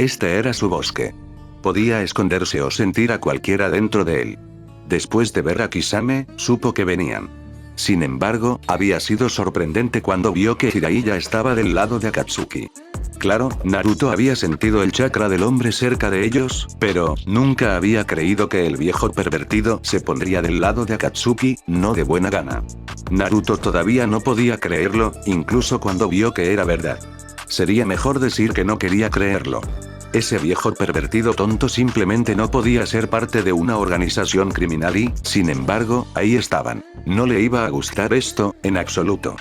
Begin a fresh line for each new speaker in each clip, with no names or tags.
Este era su bosque. Podía esconderse o sentir a cualquiera dentro de él. Después de ver a Kisame, supo que venían. Sin embargo, había sido sorprendente cuando vio que Jiraiya estaba del lado de Akatsuki. Claro, Naruto había sentido el chakra del hombre cerca de ellos, pero nunca había creído que el viejo pervertido se pondría del lado de Akatsuki, no de buena gana. Naruto todavía no podía creerlo, incluso cuando vio que era verdad. Sería mejor decir que no quería creerlo. Ese viejo pervertido tonto simplemente no podía ser parte de una organización criminal y, sin embargo, ahí estaban. No le iba a gustar esto, en absoluto.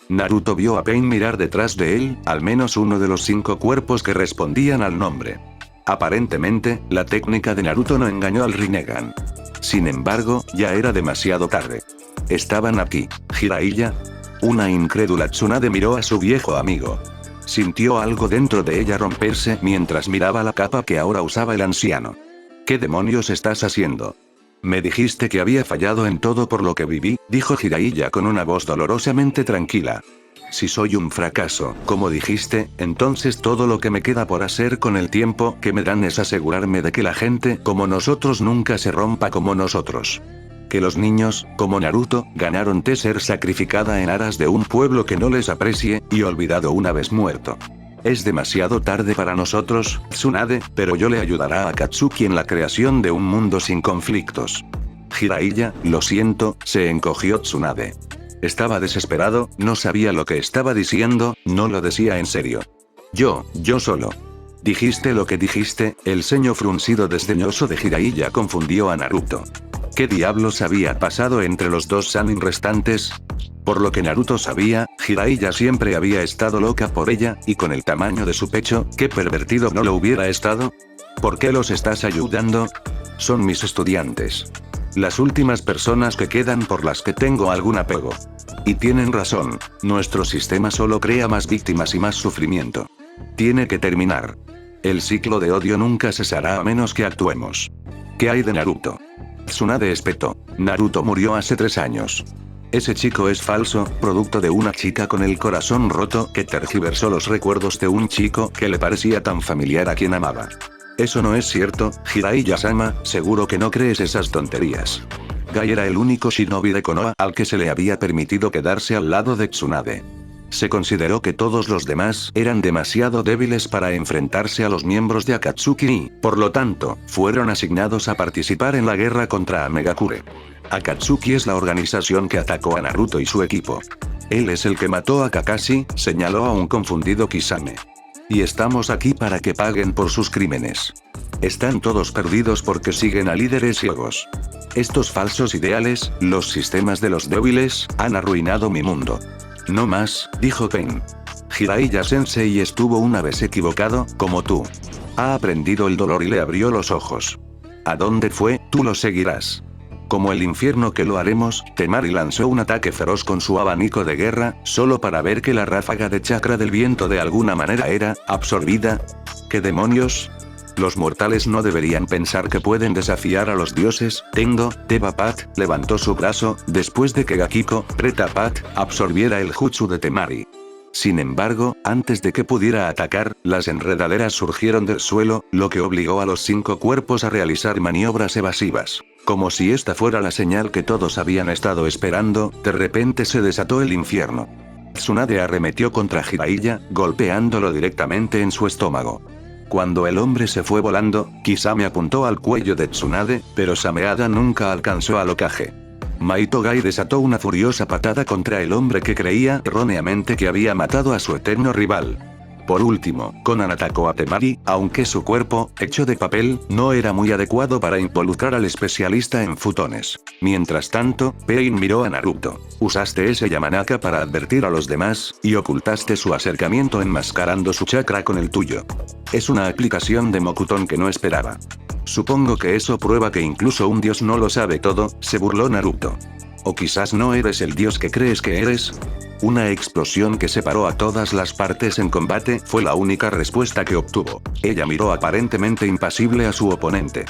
Naruto vio a Pain mirar detrás de él, al menos uno de los 5 cuerpos que respondían al nombre. Aparentemente, la técnica de Naruto no engañó al Rinnegan. Sin embargo, ya era demasiado tarde. Estaban aquí. ¿Jiraiya? Una incrédula Tsunade miró a su viejo amigo. Sintió algo dentro de ella romperse mientras miraba la capa que ahora usaba el anciano. ¿Qué demonios estás haciendo? Me dijiste que había fallado en todo por lo que viví, dijo Jiraiya con una voz dolorosamente tranquila. Si soy un fracaso, como dijiste, entonces todo lo que me queda por hacer con el tiempo que me dan es asegurarme de que la gente como nosotros nunca se rompa como nosotros. Que los niños, como Naruto, ganaron de ser sacrificada en aras de un pueblo que no les aprecie, y olvidado una vez muerto. Es demasiado tarde para nosotros, Tsunade, pero yo le ayudará a Akatsuki en la creación de un mundo sin conflictos. Jiraiya, lo siento, se encogió Tsunade. Estaba desesperado, no sabía lo que estaba diciendo, no lo decía en serio. Yo solo. Dijiste lo que dijiste, el ceño fruncido desdeñoso de Jiraiya confundió a Naruto. ¿Qué diablos había pasado entre los dos Sannin restantes? Por lo que Naruto sabía, Jiraiya siempre había estado loca por ella, y con el tamaño de su pecho, ¿qué pervertido no lo hubiera estado? ¿Por qué los estás ayudando? Son mis estudiantes. Las últimas personas que quedan por las que tengo algún apego. Y tienen razón, nuestro sistema solo crea más víctimas y más sufrimiento. Tiene que terminar. El ciclo de odio nunca cesará a menos que actuemos. ¿Qué hay de Naruto? Tsunade espetó. Naruto murió hace 3 años. Ese chico es falso, producto de una chica con el corazón roto que tergiversó los recuerdos de un chico que le parecía tan familiar a quien amaba. Eso no es cierto, Jiraiya-sama, seguro que no crees esas tonterías. Gai era el único shinobi de Konoha al que se le había permitido quedarse al lado de Tsunade. Se consideró que todos los demás eran demasiado débiles para enfrentarse a los miembros de Akatsuki y, por lo tanto, fueron asignados a participar en la guerra contra Amegakure. Akatsuki es la organización que atacó a Naruto y su equipo. Él es el que mató a Kakashi, señaló a un confundido Kisame. Y estamos aquí para que paguen por sus crímenes. Están todos perdidos porque siguen a líderes ciegos. Estos falsos ideales, los sistemas de los débiles, han arruinado mi mundo. No más, dijo Pain. Jiraiya-sensei estuvo una vez equivocado, como tú. Ha aprendido el dolor y le abrió los ojos. ¿A dónde fue? Tú lo seguirás. Como el infierno que lo haremos, Temari lanzó un ataque feroz con su abanico de guerra, solo para ver que la ráfaga de chakra del viento de alguna manera era absorbida. ¿Qué demonios? Los mortales no deberían pensar que pueden desafiar a los dioses. Tendo, Teba-Pat, levantó su brazo, después de que Gakiko, Preta-Pat, absorbiera el jutsu de Temari. Sin embargo, antes de que pudiera atacar, las enredaderas surgieron del suelo, lo que obligó a los 5 cuerpos a realizar maniobras evasivas. Como si esta fuera la señal que todos habían estado esperando, de repente se desató el infierno. Tsunade arremetió contra Jiraiya, golpeándolo directamente en su estómago. Cuando el hombre se fue volando, Kisame apuntó al cuello de Tsunade, pero Sameada nunca alcanzó al Hokage. Maito Gai desató una furiosa patada contra el hombre que creía erróneamente que había matado a su eterno rival. Por último, Konan atacó a Temari, aunque su cuerpo, hecho de papel, no era muy adecuado para involucrar al especialista en futones. Mientras tanto, Pain miró a Naruto. Usaste ese Yamanaka para advertir a los demás, y ocultaste su acercamiento enmascarando su chakra con el tuyo. Es una aplicación de Mokuton que no esperaba. Supongo que eso prueba que incluso un dios no lo sabe todo, se burló Naruto. ¿O quizás no eres el dios que crees que eres? Una explosión que separó a todas las partes en combate fue la única respuesta que obtuvo. Ella miró aparentemente impasible a su oponente.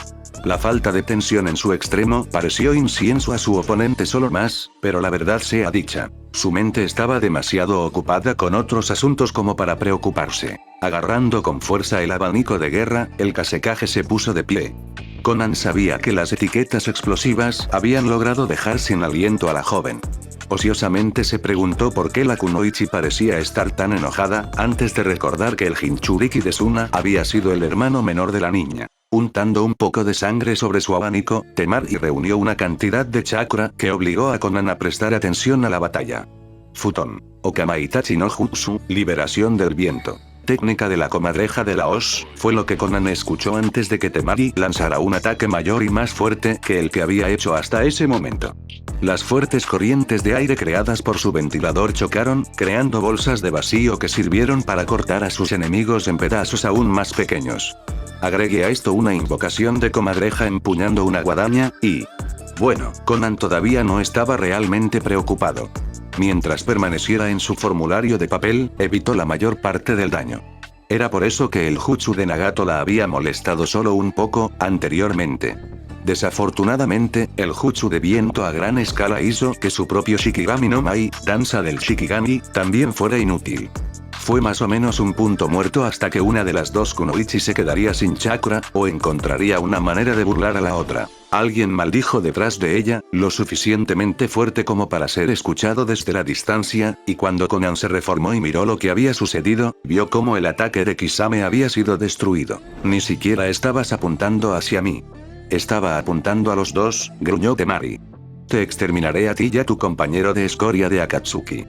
La falta de tensión en su extremo pareció incienso a su oponente solo más, pero la verdad sea dicha. Su mente estaba demasiado ocupada con otros asuntos como para preocuparse. Agarrando con fuerza el abanico de guerra, el Kasekage se puso de pie. Conan sabía que las etiquetas explosivas habían logrado dejar sin aliento a la joven. Ociosamente se preguntó por qué la kunoichi parecía estar tan enojada, antes de recordar que el Jinchuriki de Suna había sido el hermano menor de la niña. Untando un poco de sangre sobre su abanico, Temari reunió una cantidad de chakra que obligó a Conan a prestar atención a la batalla. Futon. Okamaitachi no Jutsu, liberación del viento. Técnica de la comadreja de Laos, fue lo que Conan escuchó antes de que Temari lanzara un ataque mayor y más fuerte que el que había hecho hasta ese momento. Las fuertes corrientes de aire creadas por su ventilador chocaron, creando bolsas de vacío que sirvieron para cortar a sus enemigos en pedazos aún más pequeños. Agregue a esto una invocación de comadreja empuñando una guadaña, y... bueno, Conan todavía no estaba realmente preocupado. Mientras permaneciera en su formulario de papel, evitó la mayor parte del daño. Era por eso que el jutsu de Nagato la había molestado solo un poco, anteriormente. Desafortunadamente, el jutsu de viento a gran escala hizo que su propio Shikigami no Mai, danza del Shikigami, también fuera inútil. Fue más o menos un punto muerto hasta que una de las dos kunoichi se quedaría sin chakra, o encontraría una manera de burlar a la otra. Alguien maldijo detrás de ella, lo suficientemente fuerte como para ser escuchado desde la distancia, y cuando Conan se reformó y miró lo que había sucedido, vio cómo el ataque de Kisame había sido destruido. Ni siquiera estabas apuntando hacia mí. Estaba apuntando a los dos, gruñó Temari. Te exterminaré a ti y a tu compañero de escoria de Akatsuki.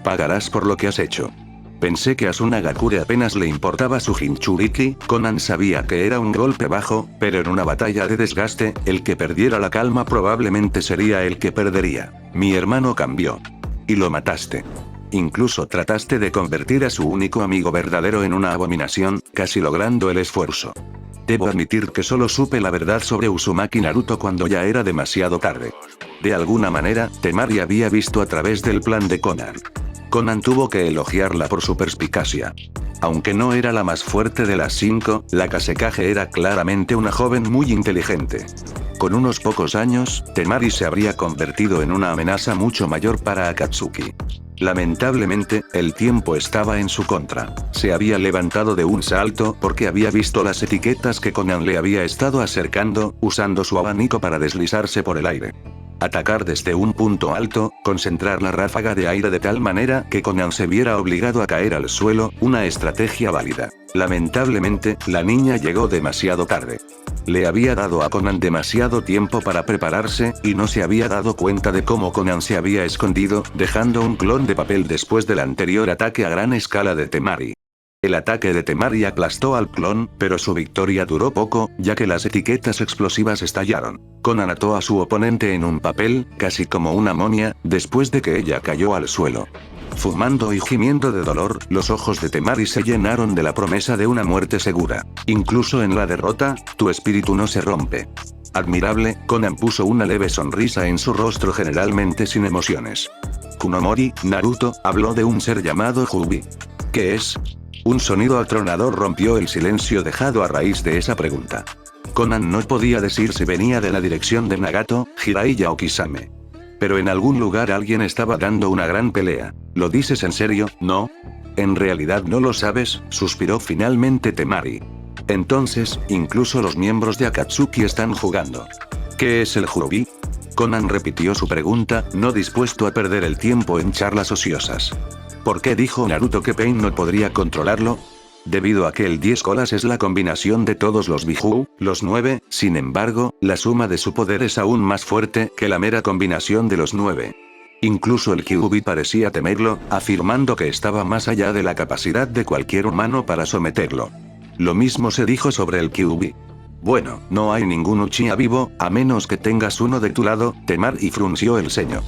Pagarás por lo que has hecho. Pensé que a Tsunagakure apenas le importaba su Jinchuriki, Conan sabía que era un golpe bajo, pero en una batalla de desgaste, el que perdiera la calma probablemente sería el que perdería. Mi hermano cambió. Y lo mataste. Incluso trataste de convertir a su único amigo verdadero en una abominación, casi logrando el esfuerzo. Debo admitir que solo supe la verdad sobre Uzumaki Naruto cuando ya era demasiado tarde. De alguna manera, Temari había visto a través del plan de Conan. Conan tuvo que elogiarla por su perspicacia. Aunque no era la más fuerte de las 5, la Kasekage era claramente una joven muy inteligente. Con unos pocos años, Temari se habría convertido en una amenaza mucho mayor para Akatsuki. Lamentablemente, el tiempo estaba en su contra. Se había levantado de un salto porque había visto las etiquetas que Conan le había estado acercando, usando su abanico para deslizarse por el aire. Atacar desde un punto alto, concentrar la ráfaga de aire de tal manera que Conan se viera obligado a caer al suelo, una estrategia válida. Lamentablemente, la niña llegó demasiado tarde. Le había dado a Conan demasiado tiempo para prepararse, y no se había dado cuenta de cómo Conan se había escondido, dejando un clon de papel después del anterior ataque a gran escala de Temari. El ataque de Temari aplastó al clon, pero su victoria duró poco, ya que las etiquetas explosivas estallaron. Conan ató a su oponente en un papel, casi como una momia, después de que ella cayó al suelo. Fumando y gimiendo de dolor, los ojos de Temari se llenaron de la promesa de una muerte segura. Incluso en la derrota, tu espíritu no se rompe. Admirable, Conan puso una leve sonrisa en su rostro generalmente sin emociones. Kunomori, Naruto, habló de un ser llamado Jubi. ¿Qué es? Un sonido atronador rompió el silencio dejado a raíz de esa pregunta. Conan no podía decir si venía de la dirección de Nagato, Jiraiya o Kisame. Pero en algún lugar alguien estaba dando una gran pelea. ¿Lo dices en serio, no? En realidad no lo sabes, suspiró finalmente Temari. Entonces, incluso los miembros de Akatsuki están jugando. ¿Qué es el Jubi? Conan repitió su pregunta, no dispuesto a perder el tiempo en charlas ociosas. ¿Por qué dijo Naruto que Pain no podría controlarlo? Debido a que el 10 colas es la combinación de todos los Biju, los 9, sin embargo, la suma de su poder es aún más fuerte que la mera combinación de los 9. Incluso el Kyuubi parecía temerlo, afirmando que estaba más allá de la capacidad de cualquier humano para someterlo. Lo mismo se dijo sobre el Kyuubi. Bueno, no hay ningún Uchiha vivo, a menos que tengas uno de tu lado, Temari frunció el ceño.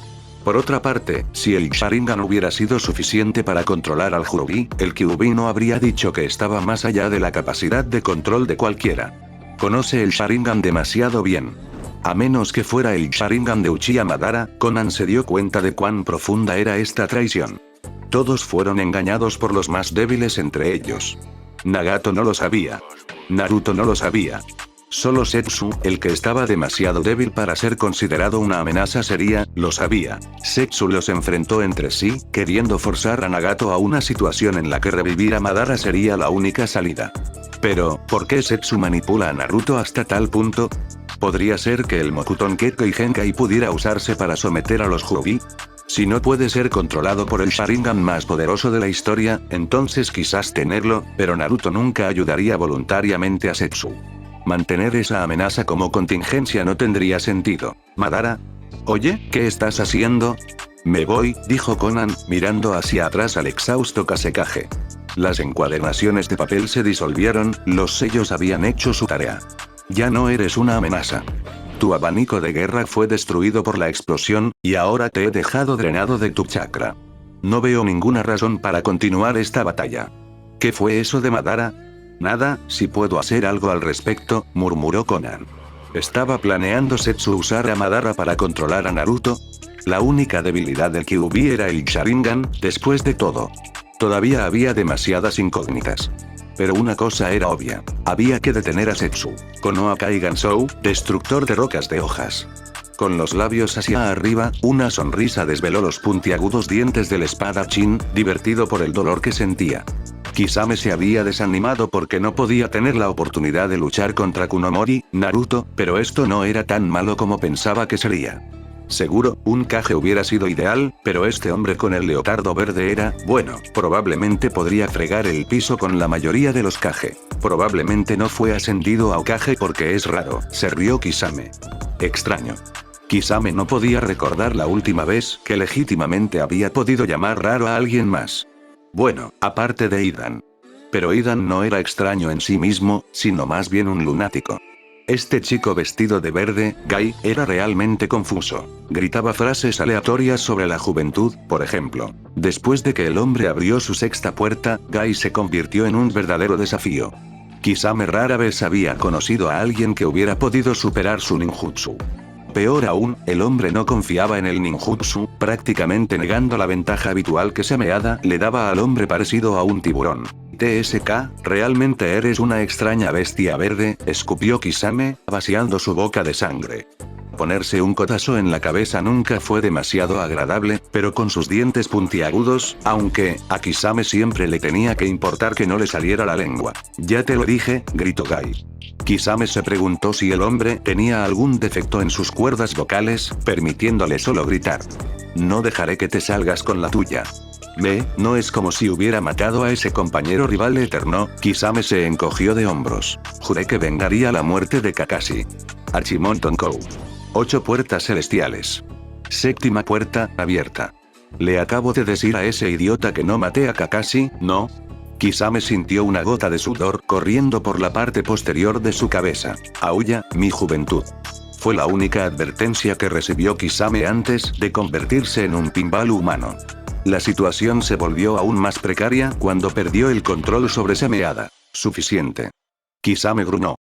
Por otra parte, si el Sharingan hubiera sido suficiente para controlar al Jubi, el Kyuubi no habría dicho que estaba más allá de la capacidad de control de cualquiera. Conoce el Sharingan demasiado bien. A menos que fuera el Sharingan de Uchiha Madara, Conan se dio cuenta de cuán profunda era esta traición. Todos fueron engañados por los más débiles entre ellos. Nagato no lo sabía. Naruto no lo sabía. Solo Setsu, el que estaba demasiado débil para ser considerado una amenaza seria, lo sabía. Setsu los enfrentó entre sí, queriendo forzar a Nagato a una situación en la que revivir a Madara sería la única salida. Pero, ¿por qué Setsu manipula a Naruto hasta tal punto? ¿Podría ser que el Mokuton Kekko y Genkai pudiera usarse para someter a los Hyuubi? Si no puede ser controlado por el Sharingan más poderoso de la historia, entonces quizás tenerlo, pero Naruto nunca ayudaría voluntariamente a Setsu. Mantener esa amenaza como contingencia no tendría sentido. ¿Madara? Oye, ¿qué estás haciendo? Me voy, dijo Konan, mirando hacia atrás al exhausto Kasekage. Las encuadernaciones de papel se disolvieron, los sellos habían hecho su tarea. Ya no eres una amenaza. Tu abanico de guerra fue destruido por la explosión, y ahora te he dejado drenado de tu chakra. No veo ninguna razón para continuar esta batalla. ¿Qué fue eso de Madara? Nada, si puedo hacer algo al respecto, murmuró Konan. ¿Estaba planeando Setsu usar a Madara para controlar a Naruto? La única debilidad del Kyuubi era el Sharingan, después de todo. Todavía había demasiadas incógnitas. Pero una cosa era obvia. Había que detener a Setsu. Konoha Kaigansou, destructor de rocas de hojas. Con los labios hacia arriba, una sonrisa desveló los puntiagudos dientes del espadachín, divertido por el dolor que sentía. Kisame se había desanimado porque no podía tener la oportunidad de luchar contra Kunomori, Naruto, pero esto no era tan malo como pensaba que sería. Seguro, un Kage hubiera sido ideal, pero este hombre con el leotardo verde era, bueno, probablemente podría fregar el piso con la mayoría de los Kage. Probablemente no fue ascendido a Hokage porque es raro, se rió Kisame. Extraño. Kisame no podía recordar la última vez que legítimamente había podido llamar raro a alguien más. Bueno, aparte de Idan. Pero Idan no era extraño en sí mismo, sino más bien un lunático. Este chico vestido de verde, Gai, era realmente confuso. Gritaba frases aleatorias sobre la juventud, por ejemplo. Después de que el hombre abrió su sexta puerta, Gai se convirtió en un verdadero desafío. Kisame rara vez había conocido a alguien que hubiera podido superar su ninjutsu. Peor aún, el hombre no confiaba en el ninjutsu, prácticamente negando la ventaja habitual que Sameada le daba al hombre parecido a un tiburón. TSK, realmente eres una extraña bestia verde, escupió Kisame, vaciando su boca de sangre. Ponerse un codazo en la cabeza nunca fue demasiado agradable, pero con sus dientes puntiagudos, aunque a Kisame siempre le tenía que importar que no le saliera la lengua. Ya te lo dije, gritó Gai. Kisame se preguntó si el hombre tenía algún defecto en sus cuerdas vocales, permitiéndole solo gritar. No dejaré que te salgas con la tuya. No es como si hubiera matado a ese compañero rival eterno. Kisame se encogió de hombros. Juré que vengaría la muerte de Kakashi. Archimon Tonkou. 8 puertas celestiales. Séptima puerta, abierta. Le acabo de decir a ese idiota que no maté a Kakashi, ¿no? Kisame sintió una gota de sudor corriendo por la parte posterior de su cabeza. Aúlla, mi juventud. Fue la única advertencia que recibió Kisame antes de convertirse en un pinball humano. La situación se volvió aún más precaria cuando perdió el control sobre Sameada. Suficiente. Kisame gruñó.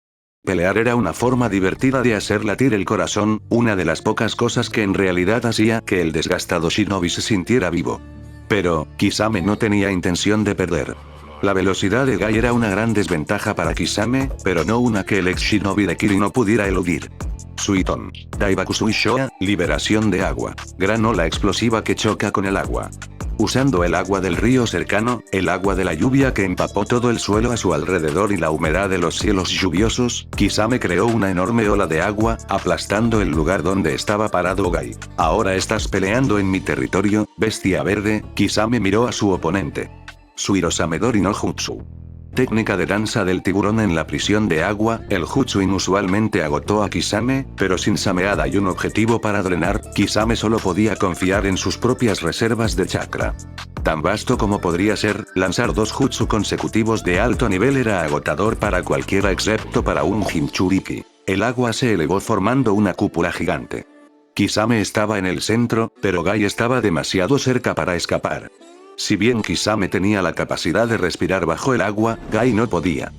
Pelear era una forma divertida de hacer latir el corazón, una de las pocas cosas que en realidad hacía que el desgastado shinobi se sintiera vivo. Pero, Kisame no tenía intención de perder. La velocidad de Gai era una gran desventaja para Kisame, pero no una que el ex shinobi de Kiri no pudiera eludir. Suiton. Daibakusui Shoa, liberación de agua. Gran ola explosiva que choca con el agua. Usando el agua del río cercano, el agua de la lluvia que empapó todo el suelo a su alrededor y la humedad de los cielos lluviosos, Kisame creó una enorme ola de agua, aplastando el lugar donde estaba parado Gai. Ahora estás peleando en mi territorio, bestia verde. Kisame miró a su oponente. Suirosamedori no Jutsu. Técnica de danza del tiburón en la prisión de agua. El jutsu inusualmente agotó a Kisame, pero sin Sameada y un objetivo para drenar, Kisame solo podía confiar en sus propias reservas de chakra. Tan vasto como podría ser, lanzar 2 jutsu consecutivos de alto nivel era agotador para cualquiera excepto para un Jinchuriki. El agua se elevó formando una cúpula gigante. Kisame estaba en el centro, pero Gai estaba demasiado cerca para escapar. Si bien Kisame tenía la capacidad de respirar bajo el agua, Gai no podía.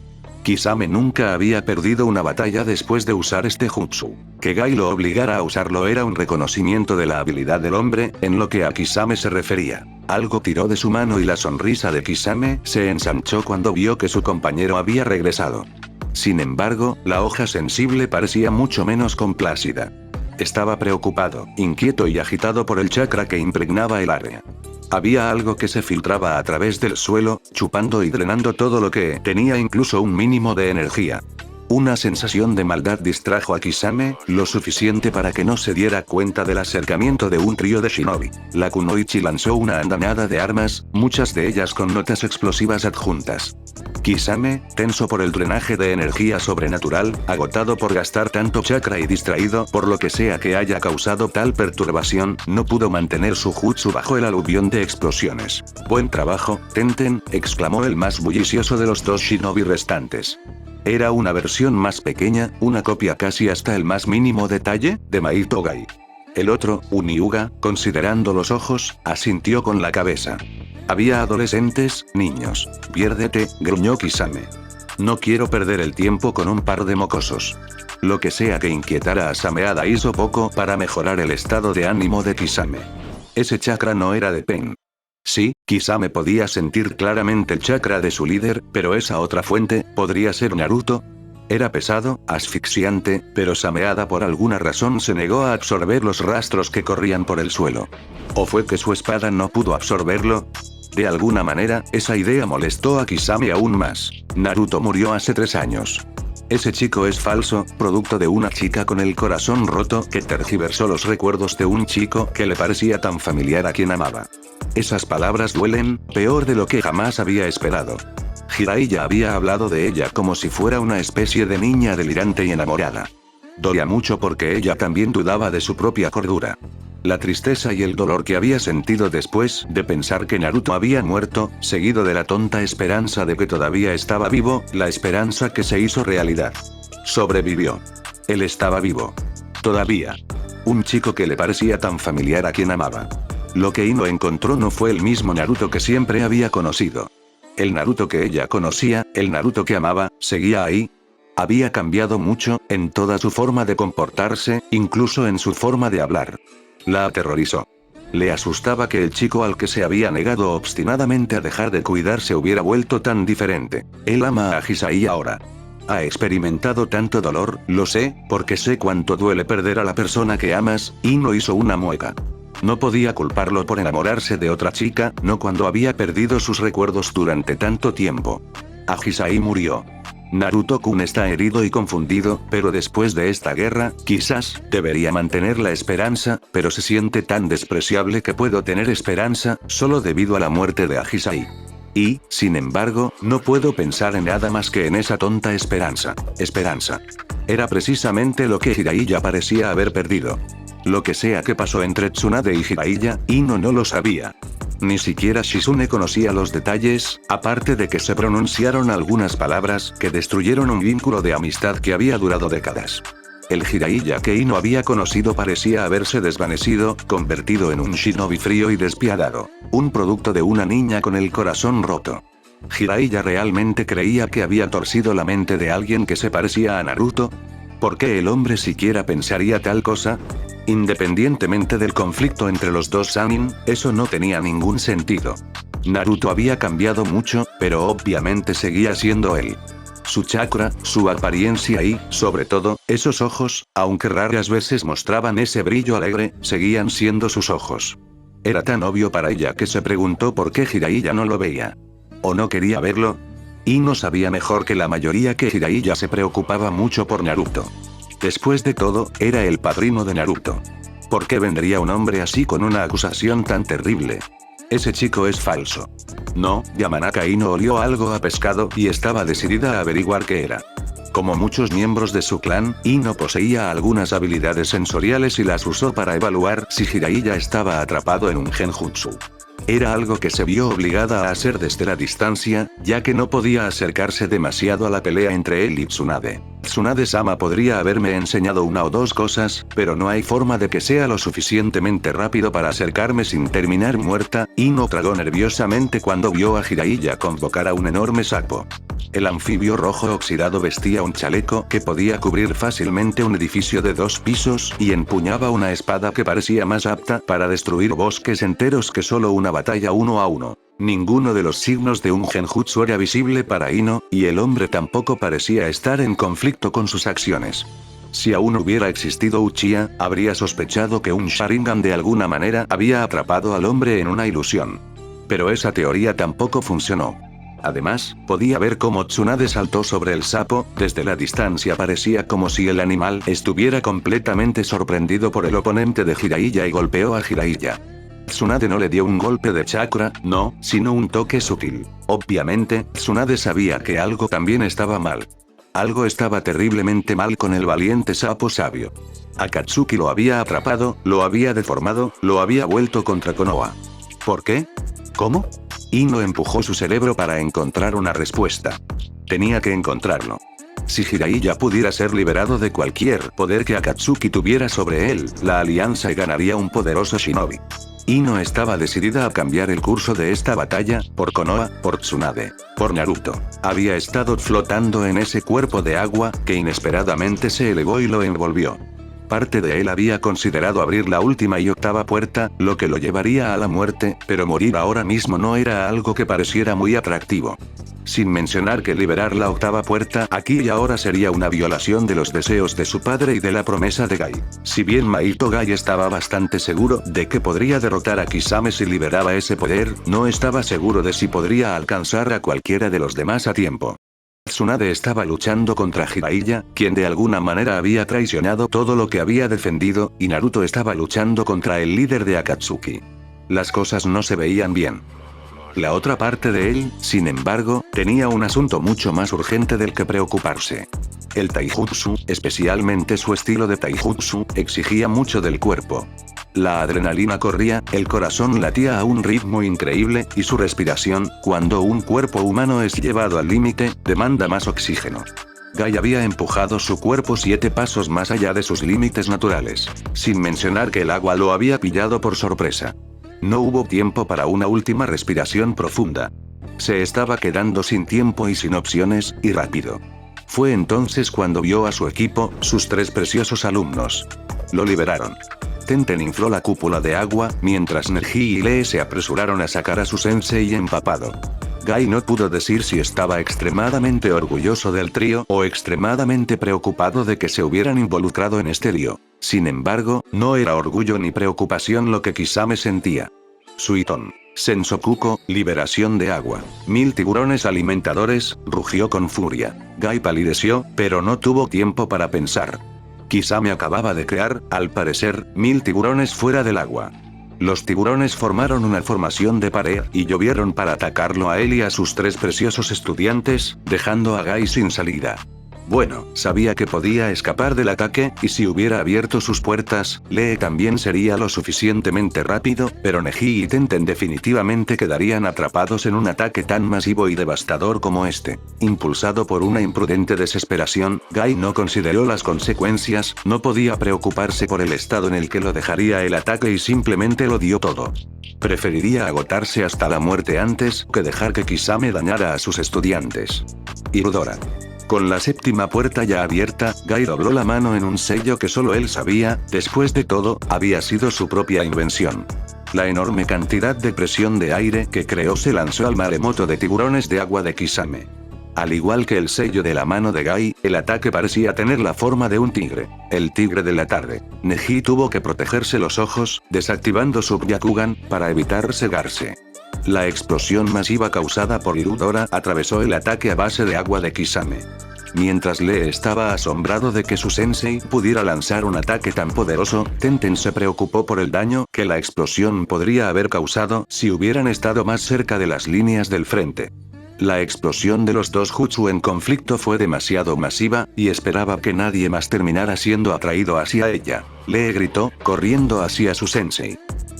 Kisame nunca había perdido una batalla después de usar este jutsu. Que Gai lo obligara a usarlo era un reconocimiento de la habilidad del hombre, en lo que a Kisame se refería. Algo tiró de su mano y la sonrisa de Kisame se ensanchó cuando vio que su compañero había regresado. Sin embargo, la hoja sensible parecía mucho menos complácida. Estaba preocupado, inquieto y agitado por el chakra que impregnaba el área. Había algo que se filtraba a través del suelo, chupando y drenando todo lo que tenía, incluso un mínimo de energía. Una sensación de maldad distrajo a Kisame, lo suficiente para que no se diera cuenta del acercamiento de un trío de shinobi. La kunoichi lanzó una andanada de armas, muchas de ellas con notas explosivas adjuntas. Kisame, tenso por el drenaje de energía sobrenatural, agotado por gastar tanto chakra y distraído por lo que sea que haya causado tal perturbación, no pudo mantener su jutsu bajo el aluvión de explosiones. «Buen trabajo, Tenten», exclamó el más bullicioso de los dos shinobi restantes. Era una versión más pequeña, una copia casi hasta el más mínimo detalle, de Mai Togai. El otro, Uniuga, considerando los ojos, asintió con la cabeza. Había adolescentes, niños. «Piérdete», gruñó Kisame. «No quiero perder el tiempo con un par de mocosos». Lo que sea que inquietara a Sameada hizo poco para mejorar el estado de ánimo de Kisame. Ese chakra no era de Pen. Sí, Kisame podía sentir claramente el chakra de su líder, pero esa otra fuente, ¿podría ser Naruto? Era pesado, asfixiante, pero Sameada por alguna razón se negó a absorber los rastros que corrían por el suelo. ¿O fue que su espada no pudo absorberlo? De alguna manera, esa idea molestó a Kisame aún más. Naruto murió hace 3 años. Ese chico es falso, producto de una chica con el corazón roto que tergiversó los recuerdos de un chico que le parecía tan familiar a quien amaba. Esas palabras duelen, peor de lo que jamás había esperado. Jiraiya había hablado de ella como si fuera una especie de niña delirante y enamorada. Dolía mucho porque ella también dudaba de su propia cordura. La tristeza y el dolor que había sentido después de pensar que Naruto había muerto, seguido de la tonta esperanza de que todavía estaba vivo, la esperanza que se hizo realidad. Sobrevivió. Él estaba vivo. Todavía. Un chico que le parecía tan familiar a quien amaba. Lo que Ino encontró no fue el mismo Naruto que siempre había conocido. El Naruto que ella conocía, el Naruto que amaba, seguía ahí. Había cambiado mucho, en toda su forma de comportarse, incluso en su forma de hablar. La aterrorizó. Le asustaba que el chico al que se había negado obstinadamente a dejar de cuidarse hubiera vuelto tan diferente. Él ama a Hisai ahora. Ha experimentado tanto dolor, lo sé, porque sé cuánto duele perder a la persona que amas, y no hizo una mueca. No podía culparlo por enamorarse de otra chica, no cuando había perdido sus recuerdos durante tanto tiempo. Ahisai murió. Naruto-kun está herido y confundido, pero después de esta guerra, quizás, debería mantener la esperanza, pero se siente tan despreciable que puedo tener esperanza, solo debido a la muerte de Ahisai. Y, sin embargo, no puedo pensar en nada más que en esa tonta esperanza. Esperanza. Era precisamente lo que Jiraiya parecía haber perdido. Lo que sea que pasó entre Tsunade y Jiraiya, Ino no lo sabía. Ni siquiera Shizune conocía los detalles, aparte de que se pronunciaron algunas palabras que destruyeron un vínculo de amistad que había durado décadas. El Jiraiya que Ino había conocido parecía haberse desvanecido, convertido en un shinobi frío y despiadado. Un producto de una niña con el corazón roto. ¿Jiraiya realmente creía que había torcido la mente de alguien que se parecía a Naruto? ¿Por qué el hombre siquiera pensaría tal cosa? Independientemente del conflicto entre los dos Sannin, eso no tenía ningún sentido. Naruto había cambiado mucho, pero obviamente seguía siendo él. Su chakra, su apariencia y, sobre todo, esos ojos, aunque raras veces mostraban ese brillo alegre, seguían siendo sus ojos. Era tan obvio para ella que se preguntó por qué Jiraiya no lo veía. ¿O no quería verlo? Ino sabía mejor que la mayoría que Jiraiya se preocupaba mucho por Naruto. Después de todo, era el padrino de Naruto. ¿Por qué vendría un hombre así con una acusación tan terrible? Ese chico es falso. No, Yamanaka Ino olió algo a pescado y estaba decidida a averiguar qué era. Como muchos miembros de su clan, Ino poseía algunas habilidades sensoriales y las usó para evaluar si Jiraiya estaba atrapado en un genjutsu. Era algo que se vio obligada a hacer desde la distancia, ya que no podía acercarse demasiado a la pelea entre él y Tsunade. Tsunade-sama podría haberme enseñado una o dos cosas, pero no hay forma de que sea lo suficientemente rápido para acercarme sin terminar muerta. Ino tragó nerviosamente cuando vio a Jiraiya convocar a un enorme sapo. El anfibio rojo oxidado vestía un chaleco que podía cubrir fácilmente un edificio de 2 pisos y empuñaba una espada que parecía más apta para destruir bosques enteros que solo una batalla 1 a 1. Ninguno de los signos de un genjutsu era visible para Ino, y el hombre tampoco parecía estar en conflicto con sus acciones. Si aún hubiera existido Uchiha, habría sospechado que un Sharingan de alguna manera había atrapado al hombre en una ilusión. Pero esa teoría tampoco funcionó. Además, podía ver cómo Tsunade saltó sobre el sapo. Desde la distancia parecía como si el animal estuviera completamente sorprendido por el oponente de Jiraiya y golpeó a Jiraiya. Tsunade no le dio un golpe de chakra, no, sino un toque sutil. Obviamente, Tsunade sabía que algo también estaba mal. Algo estaba terriblemente mal con el valiente sapo sabio. Akatsuki lo había atrapado, lo había deformado, lo había vuelto contra Konoha. ¿Por qué? ¿Cómo? Ino empujó su cerebro para encontrar una respuesta. Tenía que encontrarlo. Si Jiraiya pudiera ser liberado de cualquier poder que Akatsuki tuviera sobre él, la alianza ganaría un poderoso shinobi. Ino estaba decidida a cambiar el curso de esta batalla, por Konoha, por Tsunade, por Naruto. Había estado flotando en ese cuerpo de agua, que inesperadamente se elevó y lo envolvió. Parte de él había considerado abrir la última y octava puerta, lo que lo llevaría a la muerte, pero morir ahora mismo no era algo que pareciera muy atractivo. Sin mencionar que liberar la octava puerta aquí y ahora sería una violación de los deseos de su padre y de la promesa de Gai. Si bien Maito Gai estaba bastante seguro de que podría derrotar a Kisame si liberaba ese poder, no estaba seguro de si podría alcanzar a cualquiera de los demás a tiempo. Tsunade estaba luchando contra Jiraiya, quien de alguna manera había traicionado todo lo que había defendido, y Naruto estaba luchando contra el líder de Akatsuki. Las cosas no se veían bien. La otra parte de él, sin embargo, tenía un asunto mucho más urgente del que preocuparse. El taijutsu, especialmente su estilo de taijutsu, exigía mucho del cuerpo. La adrenalina corría, el corazón latía a un ritmo increíble, y su respiración, cuando un cuerpo humano es llevado al límite, demanda más oxígeno. Gai había empujado su cuerpo 7 pasos más allá de sus límites naturales, sin mencionar que el agua lo había pillado por sorpresa. No hubo tiempo para una última respiración profunda. Se estaba quedando sin tiempo y sin opciones, y rápido. Fue entonces cuando vio a su equipo, sus 3 preciosos alumnos. Lo liberaron. Tenten infló la cúpula de agua, mientras Neji y Lee se apresuraron a sacar a su sensei empapado. Gai no pudo decir si estaba extremadamente orgulloso del trío o extremadamente preocupado de que se hubieran involucrado en este lío. Sin embargo, no era orgullo ni preocupación lo que Kisame sentía. Suiton. Sensokuko, liberación de agua. 1000 tiburones alimentadores, rugió con furia. Gai palideció, pero no tuvo tiempo para pensar. Kisame acababa de crear, al parecer, 1000 tiburones fuera del agua. Los tiburones formaron una formación de pared y llovieron para atacarlo a él y a sus 3 preciosos estudiantes, dejando a Gai sin salida. Bueno, sabía que podía escapar del ataque, y si hubiera abierto sus puertas, Lee también sería lo suficientemente rápido, pero Neji y Tenten definitivamente quedarían atrapados en un ataque tan masivo y devastador como este. Impulsado por una imprudente desesperación, Gai no consideró las consecuencias, no podía preocuparse por el estado en el que lo dejaría el ataque y simplemente lo dio todo. Preferiría agotarse hasta la muerte antes que dejar que Kisame dañara a sus estudiantes. Irudora. Con la 7ª puerta ya abierta, Gai dobló la mano en un sello que solo él sabía, después de todo, había sido su propia invención. La enorme cantidad de presión de aire que creó se lanzó al maremoto de tiburones de agua de Kisame. Al igual que el sello de la mano de Gai, el ataque parecía tener la forma de un tigre, el tigre de la tarde. Neji tuvo que protegerse los ojos, desactivando su Byakugan, para evitar cegarse. La explosión masiva causada por Irudora atravesó el ataque a base de agua de Kisame. Mientras Lee estaba asombrado de que su sensei pudiera lanzar un ataque tan poderoso, Tenten se preocupó por el daño que la explosión podría haber causado si hubieran estado más cerca de las líneas del frente. La explosión de los 2 jutsu en conflicto fue demasiado masiva, y esperaba que nadie más terminara siendo atraído hacia ella. Lee gritó, corriendo hacia su sensei.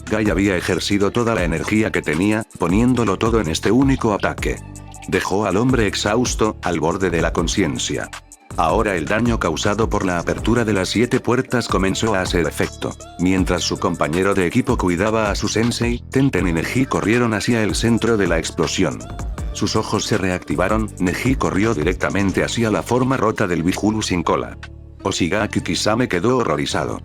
Gai había ejercido toda la energía que tenía, poniéndolo todo en este único ataque. Dejó al hombre exhausto, al borde de la conciencia. Ahora el daño causado por la apertura de las 7 puertas comenzó a hacer efecto. Mientras su compañero de equipo cuidaba a su sensei, Tenten y Neji corrieron hacia el centro de la explosión. Sus ojos se reactivaron, Neji corrió directamente hacia la forma rota del Bihulu sin cola. Oshigaki Kisame quedó horrorizado.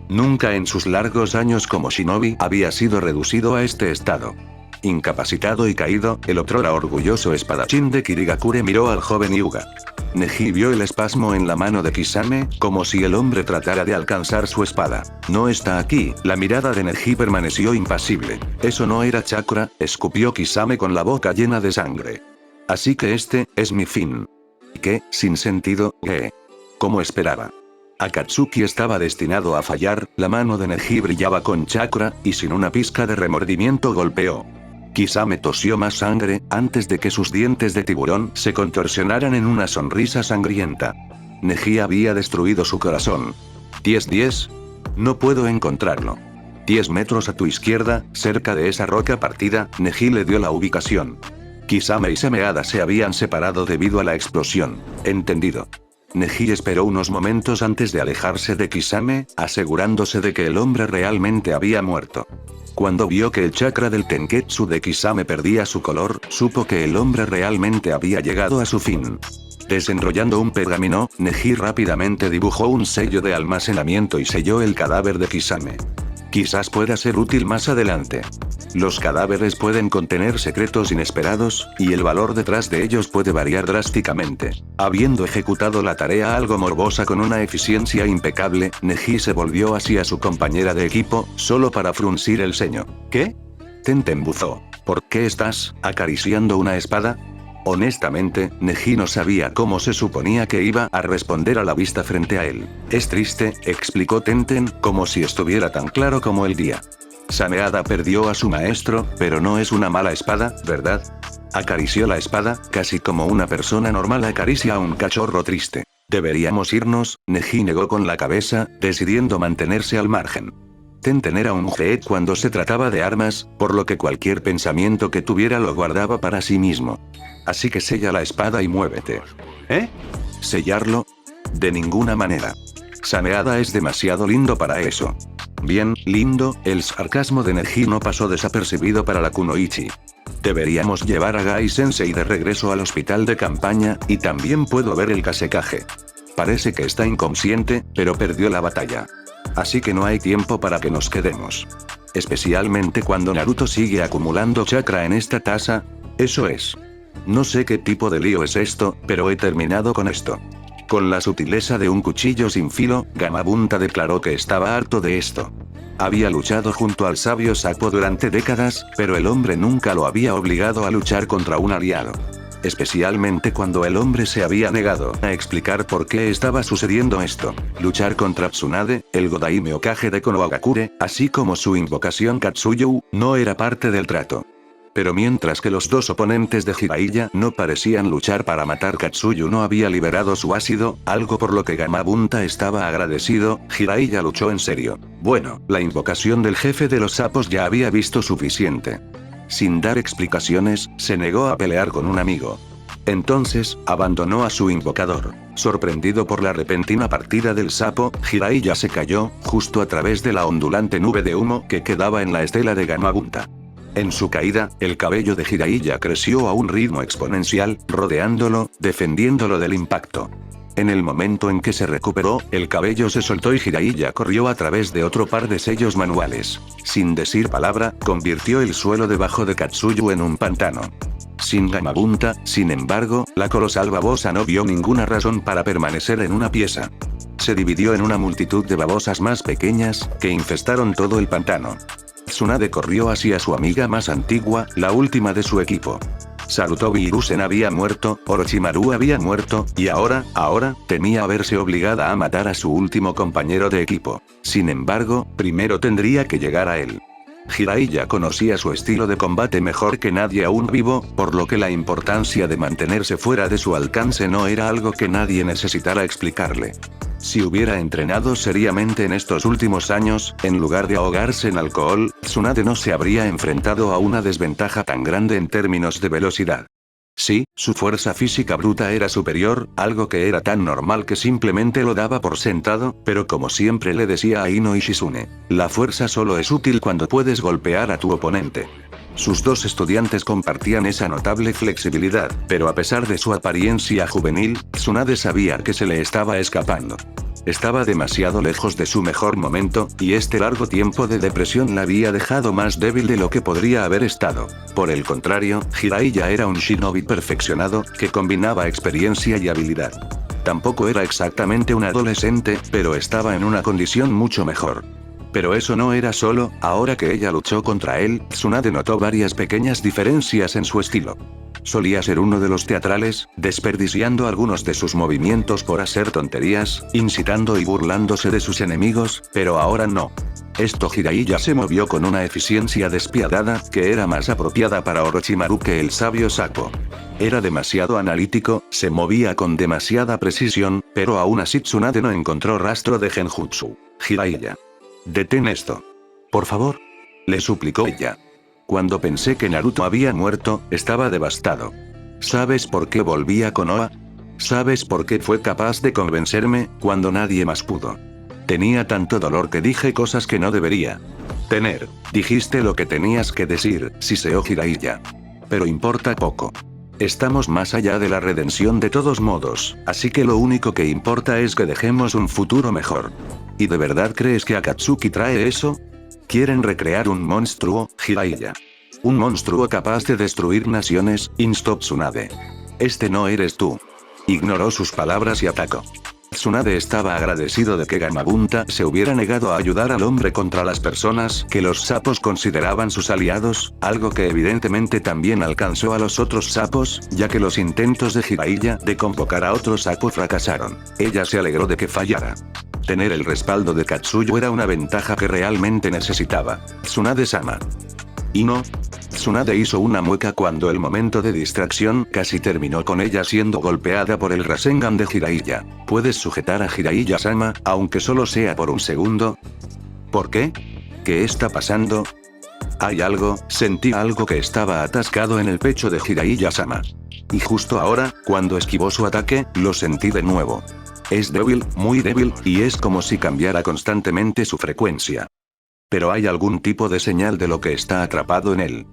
Nunca en sus largos años como shinobi había sido reducido a este estado. Incapacitado y caído, el otrora orgulloso espadachín de Kirigakure miró al joven Hyuga. Neji vio el espasmo en la mano de Kisame, como si el hombre tratara de alcanzar su espada. No está aquí. La mirada de Neji permaneció impasible. Eso no era chakra, escupió Kisame con la boca llena de sangre. Así que este es mi fin. ¿Qué? Sin sentido, ¿qué? Como esperaba. Akatsuki estaba destinado a fallar, la mano de Neji brillaba con chakra, y sin una pizca de remordimiento golpeó. Kisame tosió más sangre, antes de que sus dientes de tiburón se contorsionaran en una sonrisa sangrienta. Neji había destruido su corazón. 10-10. No puedo encontrarlo. 10 metros a tu izquierda, cerca de esa roca partida, Neji le dio la ubicación. Kisame y Sameada se habían separado debido a la explosión. Entendido. Neji esperó unos momentos antes de alejarse de Kisame, asegurándose de que el hombre realmente había muerto. Cuando vio que el chakra del Tenketsu de Kisame perdía su color, supo que el hombre realmente había llegado a su fin. Desenrollando un pergamino, Neji rápidamente dibujó un sello de almacenamiento y selló el cadáver de Kisame. Quizás pueda ser útil más adelante. Los cadáveres pueden contener secretos inesperados, y el valor detrás de ellos puede variar drásticamente. Habiendo ejecutado la tarea algo morbosa con una eficiencia impecable, Neji se volvió hacia su compañera de equipo, solo para fruncir el ceño. ¿Qué? Tenten buzó. ¿Por qué estás acariciando una espada? Honestamente, Neji no sabía cómo se suponía que iba a responder a la vista frente a él. Es triste, explicó Tenten, como si estuviera tan claro como el día. Sameada perdió a su maestro, pero no es una mala espada, ¿verdad? Acarició la espada, casi como una persona normal acaricia a un cachorro triste. Deberíamos irnos, Neji negó con la cabeza, decidiendo mantenerse al margen. Tenten era un geek cuando se trataba de armas, por lo que cualquier pensamiento que tuviera lo guardaba para sí mismo. Así que sella la espada y muévete. ¿Eh? ¿Sellarlo? De ninguna manera. Sameada es demasiado lindo para eso. Bien, lindo, el sarcasmo de Neji no pasó desapercibido para la kunoichi. Deberíamos llevar a Gai Sensei de regreso al hospital de campaña, y también puedo ver el Kasekaje. Parece que está inconsciente, pero perdió la batalla. Así que no hay tiempo para que nos quedemos. Especialmente cuando Naruto sigue acumulando chakra en esta taza. Eso es. No sé qué tipo de lío es esto, pero he terminado con esto. Con la sutileza de un cuchillo sin filo, Gamabunta declaró que estaba harto de esto. Había luchado junto al sabio Sapo durante décadas, pero el hombre nunca lo había obligado a luchar contra un aliado. Especialmente cuando el hombre se había negado a explicar por qué estaba sucediendo esto. Luchar contra Tsunade, el Godaime Hokage de Konohagakure, así como su invocación Katsuyu, no era parte del trato. Pero mientras que los dos oponentes de Jiraiya no parecían luchar para matar, Katsuyu no había liberado su ácido, algo por lo que Gamabunta estaba agradecido. Jiraiya luchó en serio. Bueno, la invocación del jefe de los sapos ya había visto suficiente. Sin dar explicaciones, se negó a pelear con un amigo. Entonces, abandonó a su invocador. Sorprendido por la repentina partida del sapo, Jiraiya se cayó, justo a través de la ondulante nube de humo que quedaba en la estela de Gamabunta. En su caída, el cabello de Jiraiya creció a un ritmo exponencial, rodeándolo, defendiéndolo del impacto. En el momento en que se recuperó, el cabello se soltó y Jiraiya corrió a través de otro par de sellos manuales. Sin decir palabra, convirtió el suelo debajo de Katsuyu en un pantano. Sin Gamabunta, sin embargo, la colosal babosa no vio ninguna razón para permanecer en una pieza. Se dividió en una multitud de babosas más pequeñas, que infestaron todo el pantano. Tsunade corrió hacia su amiga más antigua, la última de su equipo. Sarutobi Hiruzen había muerto, Orochimaru había muerto, y ahora temía verse obligada a matar a su último compañero de equipo. Sin embargo, primero tendría que llegar a él. Jiraiya conocía su estilo de combate mejor que nadie aún vivo, por lo que la importancia de mantenerse fuera de su alcance no era algo que nadie necesitara explicarle. Si hubiera entrenado seriamente en estos últimos años, en lugar de ahogarse en alcohol, Tsunade no se habría enfrentado a una desventaja tan grande en términos de velocidad. Sí, su fuerza física bruta era superior, algo que era tan normal que simplemente lo daba por sentado, pero como siempre le decía a Ino y Shizune, la fuerza solo es útil cuando puedes golpear a tu oponente. Sus dos estudiantes compartían esa notable flexibilidad, pero a pesar de su apariencia juvenil, Tsunade sabía que se le estaba escapando. Estaba demasiado lejos de su mejor momento, y este largo tiempo de depresión la había dejado más débil de lo que podría haber estado. Por el contrario, Jiraiya era un shinobi perfeccionado, que combinaba experiencia y habilidad. Tampoco era exactamente un adolescente, pero estaba en una condición mucho mejor. Pero eso no era solo, ahora que ella luchó contra él, Tsunade notó varias pequeñas diferencias en su estilo. Solía ser uno de los teatrales, desperdiciando algunos de sus movimientos por hacer tonterías, incitando y burlándose de sus enemigos, pero ahora no. Esto Jiraiya se movió con una eficiencia despiadada, que era más apropiada para Orochimaru que el sabio sapo. Era demasiado analítico, se movía con demasiada precisión, pero aún así Tsunade no encontró rastro de genjutsu. Jiraiya. Detén esto. Por favor. Le suplicó ella. Cuando pensé que Naruto había muerto, estaba devastado. ¿Sabes por qué volví a Konoha? ¿Sabes por qué fue capaz de convencerme, cuando nadie más pudo? Tenía tanto dolor que dije cosas que no debería tener. Dijiste lo que tenías que decir, siseó Jiraiya. Pero importa poco. Estamos más allá de la redención de todos modos, así que lo único que importa es que dejemos un futuro mejor. ¿Y de verdad crees que Akatsuki trae eso? Quieren recrear un monstruo, Jiraiya. Un monstruo capaz de destruir naciones, instó Tsunade. Este no eres tú. Ignoró sus palabras y atacó. Tsunade estaba agradecido de que Gamabunta se hubiera negado a ayudar al hombre contra las personas que los sapos consideraban sus aliados, algo que evidentemente también alcanzó a los otros sapos, ya que los intentos de Jiraiya de convocar a otro sapo fracasaron. Ella se alegró de que fallara. Tener el respaldo de Katsuyo era una ventaja que realmente necesitaba. Tsunade-sama. ¿Y no? Tsunade hizo una mueca cuando el momento de distracción casi terminó con ella siendo golpeada por el Rasengan de Jiraiya. ¿Puedes sujetar a Jiraiya-sama, aunque solo sea por un segundo? ¿Por qué? ¿Qué está pasando? Hay algo, sentí algo que estaba atascado en el pecho de Jiraiya-sama. Y justo ahora, cuando esquivó su ataque, lo sentí de nuevo. Es débil, muy débil, y es como si cambiara constantemente su frecuencia. Pero hay algún tipo de señal de lo que está atrapado en él.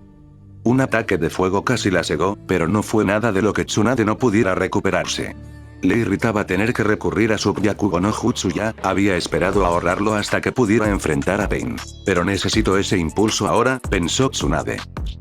Un ataque de fuego casi la cegó, pero no fue nada de lo que Tsunade no pudiera recuperarse. Le irritaba tener que recurrir a su Byakugo no Jutsu. Ya había esperado ahorrarlo hasta que pudiera enfrentar a Pain. Pero necesito ese impulso ahora, pensó Tsunade.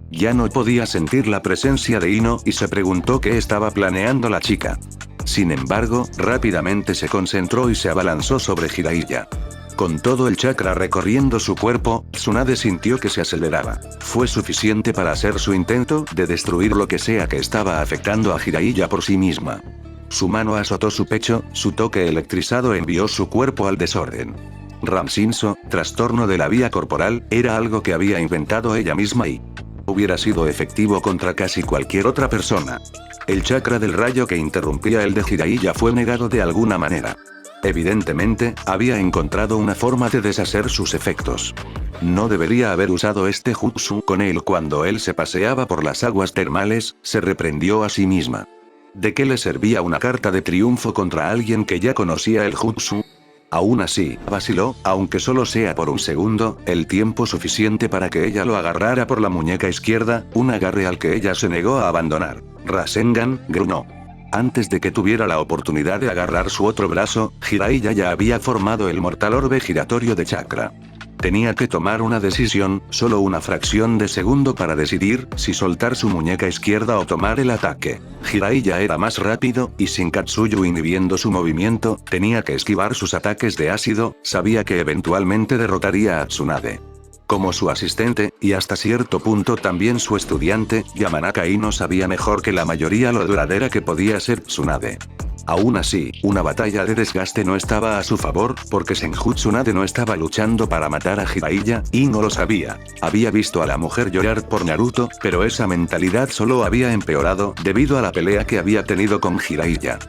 Ya no podía sentir la presencia de Ino y se preguntó qué estaba planeando la chica. Sin embargo, rápidamente se concentró y se abalanzó sobre Jiraiya. Con todo el chakra recorriendo su cuerpo, Tsunade sintió que se aceleraba. Fue suficiente para hacer su intento de destruir lo que sea que estaba afectando a Jiraiya por sí misma. Su mano azotó su pecho, su toque electrizado envió su cuerpo al desorden. Ramshinso, trastorno de la vía corporal, era algo que había inventado ella misma y hubiera sido efectivo contra casi cualquier otra persona. El chakra del rayo que interrumpía el de Jiraiya fue negado de alguna manera. Evidentemente, había encontrado una forma de deshacer sus efectos. No debería haber usado este jutsu con él cuando él se paseaba por las aguas termales, se reprendió a sí misma. ¿De qué le servía una carta de triunfo contra alguien que ya conocía el jutsu? Aún así, vaciló, aunque solo sea por un segundo, el tiempo suficiente para que ella lo agarrara por la muñeca izquierda, un agarre al que ella se negó a abandonar. Rasengan, grunó. Antes de que tuviera la oportunidad de agarrar su otro brazo, Jiraiya ya había formado el mortal orbe giratorio de chakra. Tenía que tomar una decisión, solo una fracción de segundo para decidir si soltar su muñeca izquierda o tomar el ataque. Jiraiya era más rápido, y sin Katsuyu inhibiendo su movimiento, tenía que esquivar sus ataques de ácido, sabía que eventualmente derrotaría a Tsunade. Como su asistente, y hasta cierto punto también su estudiante, Yamanaka Ino sabía mejor que la mayoría lo duradera que podía ser Tsunade. Aún así, una batalla de desgaste no estaba a su favor, porque Senju Tsunade no estaba luchando para matar a Jiraiya, y no lo sabía. Había visto a la mujer llorar por Naruto, pero esa mentalidad solo había empeorado, debido a la pelea que había tenido con Jiraiya.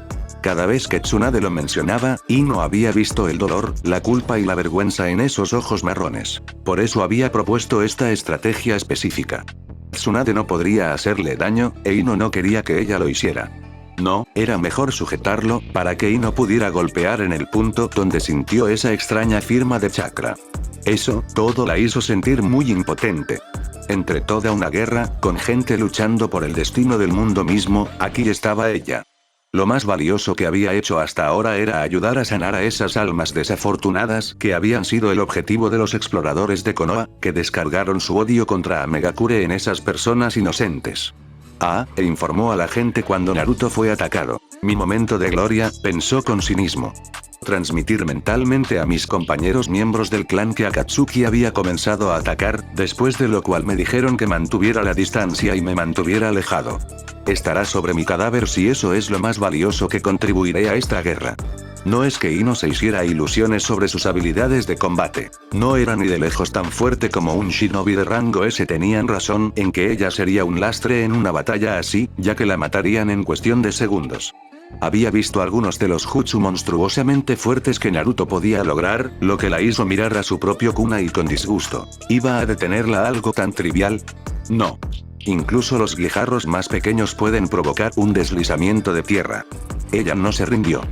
Cada vez que Tsunade lo mencionaba, Ino había visto el dolor, la culpa y la vergüenza en esos ojos marrones. Por eso había propuesto esta estrategia específica. Tsunade no podría hacerle daño, e Ino no quería que ella lo hiciera. No, era mejor sujetarlo, para que Ino pudiera golpear en el punto donde sintió esa extraña firma de chakra. Eso, todo la hizo sentir muy impotente. Entre toda una guerra, con gente luchando por el destino del mundo mismo, aquí estaba ella. Lo más valioso que había hecho hasta ahora era ayudar a sanar a esas almas desafortunadas que habían sido el objetivo de los exploradores de Konoha, que descargaron su odio contra Megakure en esas personas inocentes. Informó a la gente cuando Naruto fue atacado. Mi momento de gloria, pensó con cinismo. Transmitir mentalmente a mis compañeros miembros del clan que Akatsuki había comenzado a atacar, después de lo cual me dijeron que mantuviera la distancia y me mantuviera alejado. Estará sobre mi cadáver si eso es lo más valioso que contribuiré a esta guerra. No es que Ino se hiciera ilusiones sobre sus habilidades de combate. No era ni de lejos tan fuerte como un shinobi de rango S. Tenían razón en que ella sería un lastre en una batalla así, ya que la matarían en cuestión de segundos. Había visto algunos de los jutsu monstruosamente fuertes que Naruto podía lograr, lo que la hizo mirar a su propio kunai con disgusto. ¿Iba a detenerla a algo tan trivial? No. Incluso los guijarros más pequeños pueden provocar un deslizamiento de tierra. Ella no se rindió.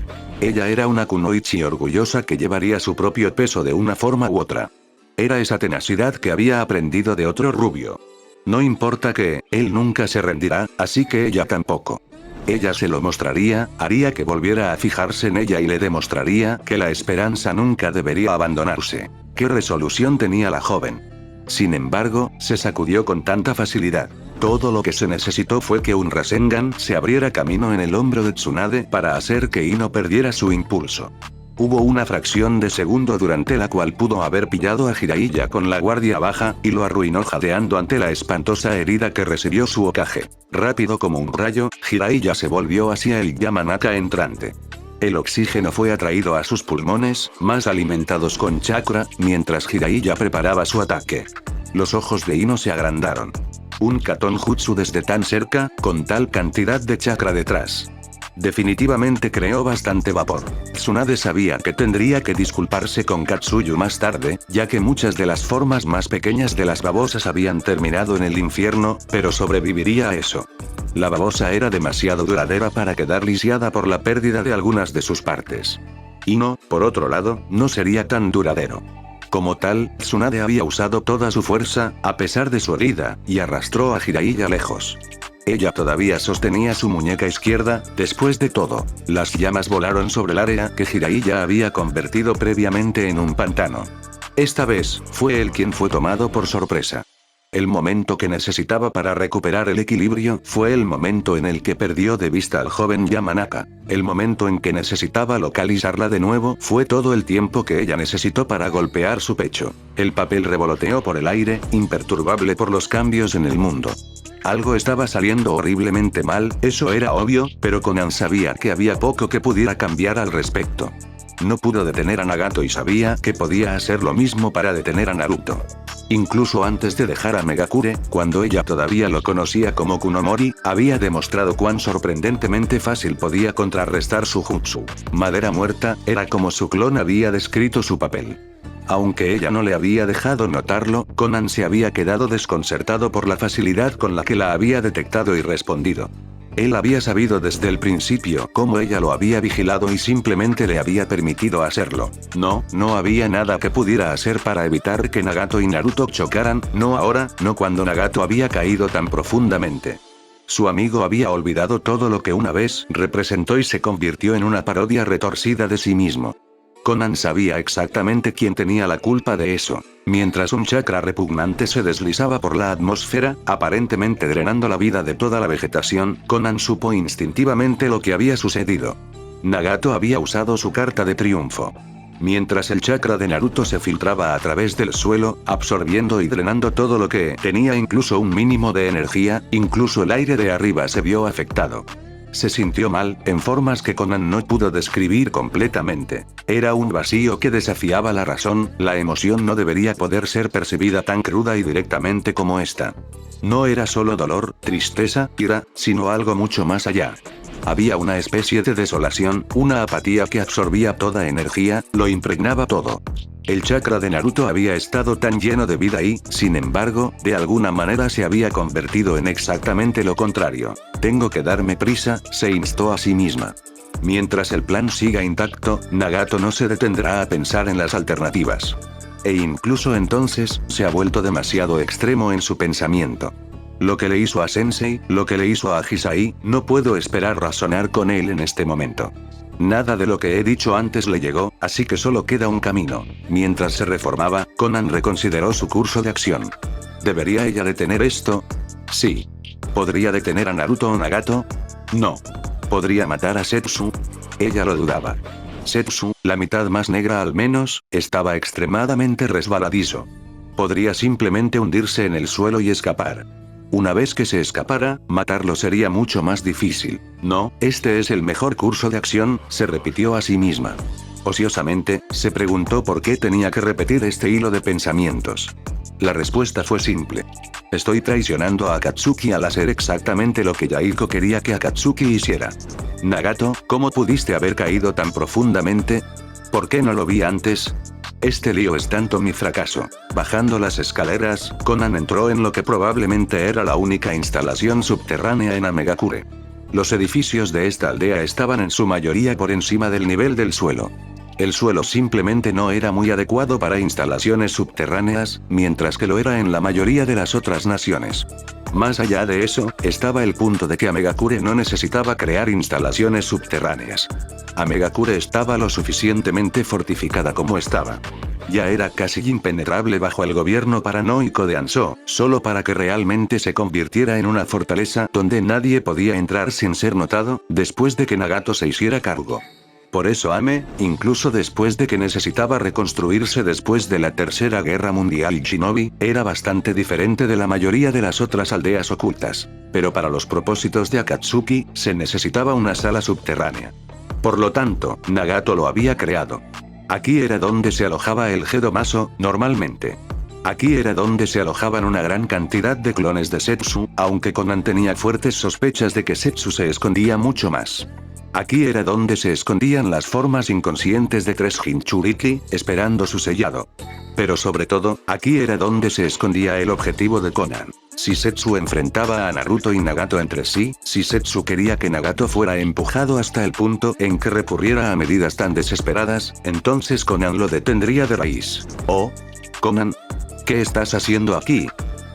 Ella era una kunoichi orgullosa que llevaría su propio peso de una forma u otra. Era esa tenacidad que había aprendido de otro rubio. No importa que, él nunca se rendirá, así que ella tampoco. Ella se lo mostraría, haría que volviera a fijarse en ella y le demostraría que la esperanza nunca debería abandonarse. ¿Qué resolución tenía la joven? Sin embargo, se sacudió con tanta facilidad. Todo lo que se necesitó fue que un Rasengan se abriera camino en el hombro de Tsunade para hacer que Ino perdiera su impulso. Hubo una fracción de segundo durante la cual pudo haber pillado a Jiraiya con la guardia baja, y lo arruinó jadeando ante la espantosa herida que recibió su Hokage. Rápido como un rayo, Jiraiya se volvió hacia el Yamanaka entrante. El oxígeno fue atraído a sus pulmones, más alimentados con chakra, mientras Jiraiya preparaba su ataque. Los ojos de Ino se agrandaron. Un Katon Jutsu desde tan cerca, con tal cantidad de chakra detrás. Definitivamente creó bastante vapor. Tsunade sabía que tendría que disculparse con Katsuyu más tarde, ya que muchas de las formas más pequeñas de las babosas habían terminado en el infierno, pero sobreviviría a eso. La babosa era demasiado duradera para quedar lisiada por la pérdida de algunas de sus partes. Ino, por otro lado, no sería tan duradero. Como tal, Tsunade había usado toda su fuerza, a pesar de su herida, y arrastró a Jiraiya lejos. Ella todavía sostenía su muñeca izquierda. Después de todo, las llamas volaron sobre el área que Jiraiya había convertido previamente en un pantano. Esta vez, fue él quien fue tomado por sorpresa. El momento que necesitaba para recuperar el equilibrio fue el momento en el que perdió de vista al joven Yamanaka. El momento en que necesitaba localizarla de nuevo fue todo el tiempo que ella necesitó para golpear su pecho. El papel revoloteó por el aire, imperturbable por los cambios en el mundo. Algo estaba saliendo horriblemente mal, eso era obvio, pero Konan sabía que había poco que pudiera cambiar al respecto. No pudo detener a Nagato y sabía que podía hacer lo mismo para detener a Naruto. Incluso antes de dejar a Megakure, cuando ella todavía lo conocía como Kunomori, había demostrado cuán sorprendentemente fácil podía contrarrestar su jutsu. Madera muerta, era como su clon había descrito su papel. Aunque ella no le había dejado notarlo, Konan se había quedado desconcertado por la facilidad con la que la había detectado y respondido. Él había sabido desde el principio cómo ella lo había vigilado y simplemente le había permitido hacerlo. No había nada que pudiera hacer para evitar que Nagato y Naruto chocaran, no ahora, no cuando Nagato había caído tan profundamente. Su amigo había olvidado todo lo que una vez representó y se convirtió en una parodia retorcida de sí mismo. Konan sabía exactamente quién tenía la culpa de eso. Mientras un chakra repugnante se deslizaba por la atmósfera, aparentemente drenando la vida de toda la vegetación, Konan supo instintivamente lo que había sucedido. Nagato había usado su carta de triunfo. Mientras el chakra de Naruto se filtraba a través del suelo, absorbiendo y drenando todo lo que tenía incluso un mínimo de energía, incluso el aire de arriba se vio afectado. Se sintió mal, en formas que Konan no pudo describir completamente. Era un vacío que desafiaba la razón, la emoción no debería poder ser percibida tan cruda y directamente como esta. No era solo dolor, tristeza, ira, sino algo mucho más allá. Había una especie de desolación, una apatía que absorbía toda energía, lo impregnaba todo. El chakra de Naruto había estado tan lleno de vida y, sin embargo, de alguna manera se había convertido en exactamente lo contrario. Tengo que darme prisa, se instó a sí misma. Mientras el plan siga intacto, Nagato no se detendrá a pensar en las alternativas. E incluso entonces, se ha vuelto demasiado extremo en su pensamiento. Lo que le hizo a Sensei, lo que le hizo a Hisai, no puedo esperar razonar con él en este momento. Nada de lo que he dicho antes le llegó, así que solo queda un camino. Mientras se reformaba, Conan reconsideró su curso de acción. ¿Debería ella detener esto? Sí. ¿Podría detener a Naruto o Nagato? No. ¿Podría matar a Setsu? Ella lo dudaba. Setsu, la mitad más negra al menos, estaba extremadamente resbaladizo. Podría simplemente hundirse en el suelo y escapar. Una vez que se escapara, matarlo sería mucho más difícil. No, este es el mejor curso de acción, se repitió a sí misma. Ociosamente, se preguntó por qué tenía que repetir este hilo de pensamientos. La respuesta fue simple. Estoy traicionando a Akatsuki al hacer exactamente lo que Yahiko quería que Akatsuki hiciera. Nagato, ¿cómo pudiste haber caído tan profundamente? ¿Por qué no lo vi antes? Este lío es tanto mi fracaso. Bajando las escaleras, Conan entró en lo que probablemente era la única instalación subterránea en Amegakure. Los edificios de esta aldea estaban en su mayoría por encima del nivel del suelo. El suelo simplemente no era muy adecuado para instalaciones subterráneas, mientras que lo era en la mayoría de las otras naciones. Más allá de eso, estaba el punto de que Amegakure no necesitaba crear instalaciones subterráneas. Amegakure estaba lo suficientemente fortificada como estaba. Ya era casi impenetrable bajo el gobierno paranoico de Ansho, solo para que realmente se convirtiera en una fortaleza donde nadie podía entrar sin ser notado, después de que Nagato se hiciera cargo. Por eso Ame, incluso después de que necesitaba reconstruirse después de la Tercera Guerra Mundial, Shinobi, era bastante diferente de la mayoría de las otras aldeas ocultas. Pero para los propósitos de Akatsuki, se necesitaba una sala subterránea. Por lo tanto, Nagato lo había creado. Aquí era donde se alojaba el Gedomaso, normalmente. Aquí era donde se alojaban una gran cantidad de clones de Setsu, aunque Conan tenía fuertes sospechas de que Setsu se escondía mucho más. Aquí era donde se escondían las formas inconscientes de 3 Jinchuriki, esperando su sellado. Pero sobre todo, aquí era donde se escondía el objetivo de Conan. Si Setsu enfrentaba a Naruto y Nagato entre sí, si Setsu quería que Nagato fuera empujado hasta el punto en que recurriera a medidas tan desesperadas, entonces Conan lo detendría de raíz. «Oh, Conan, ¿qué estás haciendo aquí?»,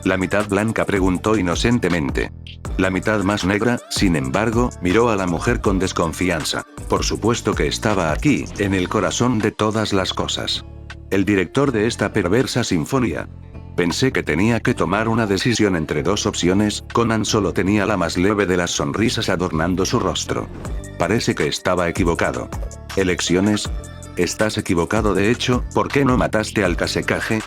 la mitad blanca preguntó inocentemente. La mitad más negra, sin embargo, miró a la mujer con desconfianza. Por supuesto que estaba aquí, en el corazón de todas las cosas. El director de esta perversa sinfonía. Pensé que tenía que tomar una decisión entre dos opciones. Conan solo tenía la más leve de las sonrisas adornando su rostro. Parece que estaba equivocado. ¿Elecciones? Estás equivocado de hecho, ¿por qué no mataste al Kasekaze?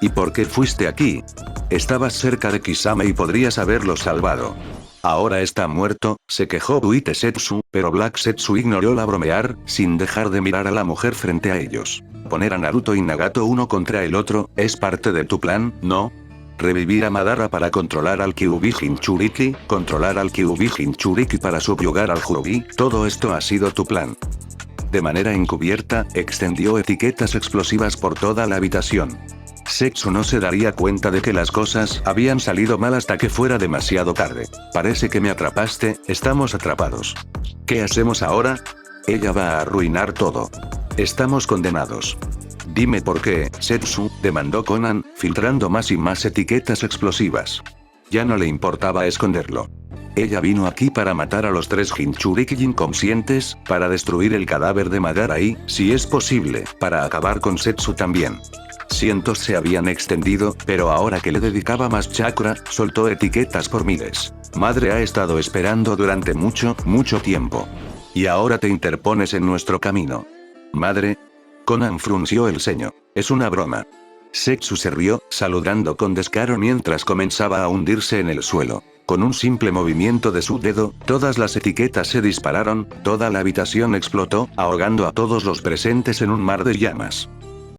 ¿Y por qué fuiste aquí? Estabas cerca de Kisame y podrías haberlo salvado. Ahora está muerto, se quejó Buite Setsu, pero Black Setsu ignoró la bromear, sin dejar de mirar a la mujer frente a ellos. Poner a Naruto y Nagato uno contra el otro, ¿es parte de tu plan, no? Revivir a Madara para controlar al Kyuubi Jinchuriki, controlar al Kyuubi Jinchuriki para subyugar al Kyuubi, todo esto ha sido tu plan. De manera encubierta, extendió etiquetas explosivas por toda la habitación. Setsu no se daría cuenta de que las cosas habían salido mal hasta que fuera demasiado tarde. Parece que me atrapaste, estamos atrapados. ¿Qué hacemos ahora? Ella va a arruinar todo. Estamos condenados. Dime por qué, Setsu, demandó Conan, filtrando más y más etiquetas explosivas. Ya no le importaba esconderlo. Ella vino aquí para matar a los 3 Jinchuriki inconscientes, para destruir el cadáver de Madara y, si es posible, para acabar con Setsu también. Cientos se habían extendido, pero ahora que le dedicaba más chakra, soltó etiquetas por miles. Madre ha estado esperando durante mucho, mucho tiempo. Y ahora te interpones en nuestro camino. Madre. Conan frunció el ceño. Es una broma. Setsu se rió, saludando con descaro mientras comenzaba a hundirse en el suelo. Con un simple movimiento de su dedo, todas las etiquetas se dispararon, toda la habitación explotó, ahogando a todos los presentes en un mar de llamas.